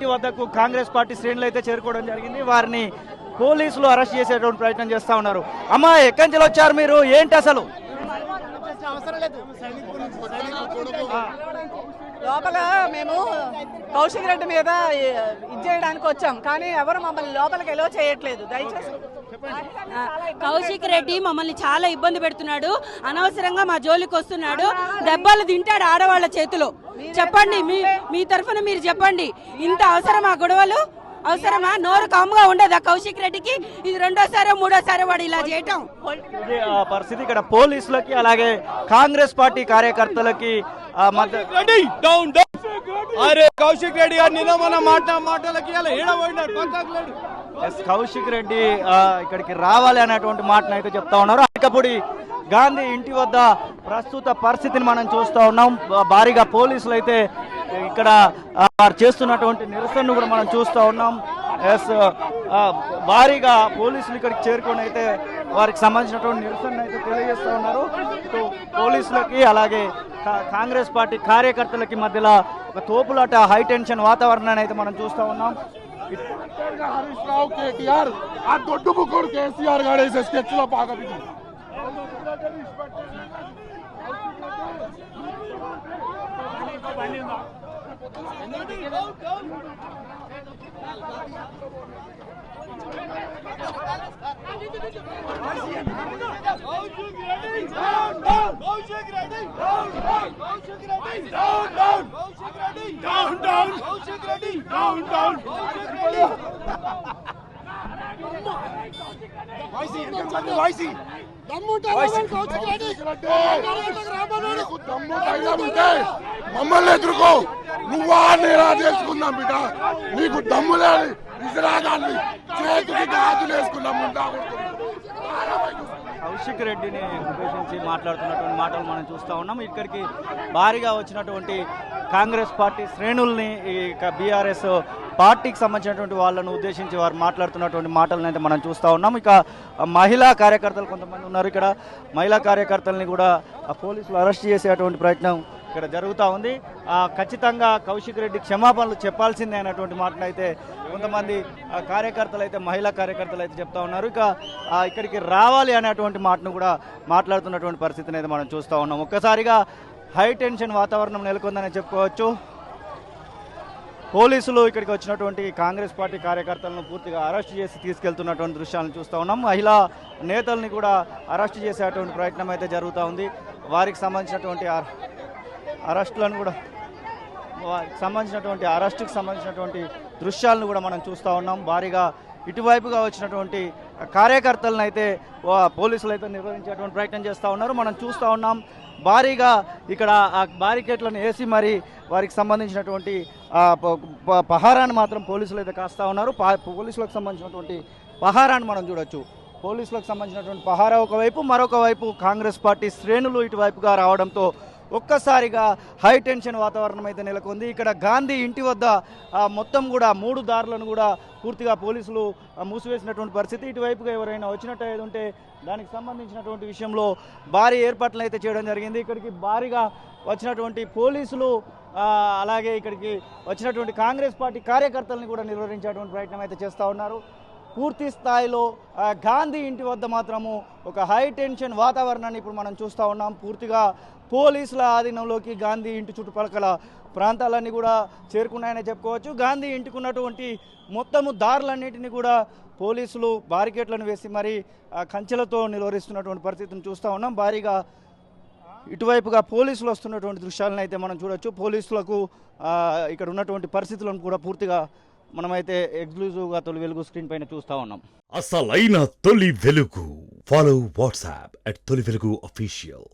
ఇంటి వద్దకు కాంగ్రెస్ పార్టీ శ్రేణులు అయితే చేరుకోవడం జరిగింది. వారిని పోలీసులు అరెస్ట్ చేసేటువంటి ప్రయత్నం చేస్తూ ఉన్నారు. అమ్మా, ఎక్కడి నుంచి వచ్చారు మీరు? ఏంటి అసలు? లోపల మేము కౌశిక్ రెడ్డి మీద ఇది చేయడానికి వచ్చాం, కానీ ఎవరు మమ్మల్ని లోపలికి ఎలో చేయట్లేదు. దయచేసి కౌశిక్ రెడ్డి మమ్మల్ని చాలా ఇబ్బంది పెడుతున్నాడు, అనవసరంగా మా జోలికి వస్తున్నాడు, దెబ్బలు తింటాడు ఆడవాళ్ళ చేతిలో. చెప్పండి, మీ తరఫున మీరు చెప్పండి, ఇంత అవసరమా గొడవలు? అవసరమా? నోరు కాముగా ఉండదా కౌశిక్ రెడ్డికి? ఇది రెండోసారో మూడోసారో వాడు ఇలా చేయటం. పరిస్థితి ఇక్కడ పోలీసులకి అలాగే కాంగ్రెస్ పార్టీ కార్యకర్తలకి కౌశిక్ రెడ్డి కౌశిక్ రెడ్డి ఇక్కడికి రావాలి అనేటువంటి మాటను అయితే చెప్తా ఉన్నారు. అరకపూడి గాంధీ ఇంటి వద్ద ప్రస్తుత పరిస్థితిని మనం చూస్తూ ఉన్నాం. భారీగా పోలీసులు అయితే ఇక్కడ చేస్తున్నటువంటి నిరసనను కూడా మనం చూస్తూ ఉన్నాం. భారీగా పోలీసులు ఇక్కడికి చేరుకొని అయితే వారికి సంబంధించినటువంటి నిరసన అయితే తెలియజేస్తూ ఉన్నారు. పోలీసులకి అలాగే కాంగ్రెస్ పార్టీ కార్యకర్తలకి మధ్యలో ఒక తోపులాట, హై టెన్షన్ వాతావరణాన్ని అయితే మనం చూస్తూ ఉన్నాం. హరీష్ రావు, కేటీఆర్, ఆ దొడ్డు బుక్కుడు కేసీఆర్ గారు వేసే స్కెచ్ లో బాగా మమ్మల్ని ఎదుర్కో, నువ్వా నేరా చేసుకుందాం బిడ్డ, నీకు దమ్ము లేదు విసిరాగాన్ని చేతికి గాజులు వేసుకున్నాం. కౌశిక్ రెడ్డిని ఉద్దేశించి మాట్లాడుతున్నటువంటి మాటలు మనం చూస్తూ ఉన్నాం. ఇక్కడికి భారీగా వచ్చినటువంటి కాంగ్రెస్ పార్టీ శ్రేణుల్ని, బీఆర్ఎస్ పార్టీకి సంబంధించినటువంటి వాళ్ళను ఉద్దేశించి వారు మాట్లాడుతున్నటువంటి మాటలను అయితే మనం చూస్తూ ఉన్నాం. ఇక మహిళా కార్యకర్తలు కొంతమంది ఉన్నారు. ఇక్కడ మహిళా కార్యకర్తల్ని కూడా పోలీసులు అరెస్ట్ చేసేటువంటి ప్రయత్నం ఇక్కడ జరుగుతూ ఉంది. ఖచ్చితంగా కౌశిక్ రెడ్డి క్షమాపణలు చెప్పాల్సిందే అనేటువంటి మాటను అయితే కొంతమంది కార్యకర్తలు అయితే, మహిళా కార్యకర్తలు అయితే చెప్తా ఉన్నారు. ఇక ఇక్కడికి రావాలి అనేటువంటి మాటను కూడా మాట్లాడుతున్నటువంటి పరిస్థితిని అయితే మనం చూస్తూ ఉన్నాం. ఒక్కసారిగా హై టెన్షన్ వాతావరణం నెలకొందని చెప్పుకోవచ్చు. పోలీసులు ఇక్కడికి వచ్చినటువంటి కాంగ్రెస్ పార్టీ కార్యకర్తలను పూర్తిగా అరెస్ట్ చేసి తీసుకెళ్తున్నటువంటి దృశ్యాలను చూస్తూ ఉన్నాం. మహిళా నేతల్ని కూడా అరెస్ట్ చేసేటువంటి ప్రయత్నం అయితే జరుగుతూ ఉంది. వారికి సంబంధించినటువంటి అరెస్టులను కూడా అరెస్టుకు సంబంధించినటువంటి దృశ్యాలను కూడా మనం చూస్తూ ఉన్నాం. భారీగా ఇటువైపుగా వచ్చినటువంటి కార్యకర్తలను అయితే పోలీసులు అయితే నిర్వహించేటువంటి ప్రయత్నం చేస్తూ ఉన్నారు. మనం చూస్తూ ఉన్నాం. భారీగా ఇక్కడ ఆ బారికేట్లను వేసి మరి వారికి సంబంధించినటువంటి పహారాన్ని మాత్రం పోలీసులు అయితే కాస్తూ ఉన్నారు. పోలీసులకు సంబంధించినటువంటి పహారాన్ని మనం చూడొచ్చు. పోలీసులకు సంబంధించినటువంటి పహారా ఒకవైపు, మరొక వైపు కాంగ్రెస్ పార్టీ శ్రేణులు ఇటువైపుగా రావడంతో ఒక్కసారిగా హై టెన్షన్ వాతావరణం అయితే నెలకొంది. ఇక్కడ గాంధీ ఇంటి వద్ద మొత్తం కూడా 3 దారులను కూడా పూర్తిగా పోలీసులు మూసివేసినటువంటి పరిస్థితి. ఇటువైపుగా ఎవరైనా వచ్చినట్టు ఏది ఉంటే దానికి సంబంధించినటువంటి విషయంలో భారీ ఏర్పాట్లు అయితే చేయడం జరిగింది. ఇక్కడికి భారీగా వచ్చినటువంటి పోలీసులు అలాగే ఇక్కడికి వచ్చినటువంటి కాంగ్రెస్ పార్టీ కార్యకర్తలను కూడా నిర్వహించేటువంటి ప్రయత్నం అయితే చేస్తూ ఉన్నారు. పూర్తి స్థాయిలో గాంధీ ఇంటి వద్ద మాత్రము ఒక హై టెన్షన్ వాతావరణాన్ని ఇప్పుడు మనం చూస్తూ ఉన్నాం. పూర్తిగా పోలీసుల ఆధీనంలోకి గాంధీ ఇంటి చుట్టుపక్కల ప్రాంతాలన్నీ కూడా చేరుకున్నాయని చెప్పుకోవచ్చు. గాంధీ ఇంటికి ఉన్నటువంటి మొత్తము దారులన్నింటినీ కూడా పోలీసులు బారికేట్లను వేసి మరి కంచెలతో నిలువరిస్తున్నటువంటి పరిస్థితిని చూస్తూ ఉన్నాం. భారీగా ఇటువైపుగా పోలీసులు వస్తున్నటువంటి దృశ్యాలను అయితే మనం చూడొచ్చు. పోలీసులకు ఇక్కడ ఉన్నటువంటి పరిస్థితులను కూడా పూర్తిగా మనమైతే ఎక్స్క్లూజివ్గా తొలి వెలుగు స్క్రీన్ పైన చూస్తూ ఉన్నాం. అసలైన తొలి వెలుగు. ఫాలో వాట్సాప్ @తొలి వెలుగు అఫీషియల్.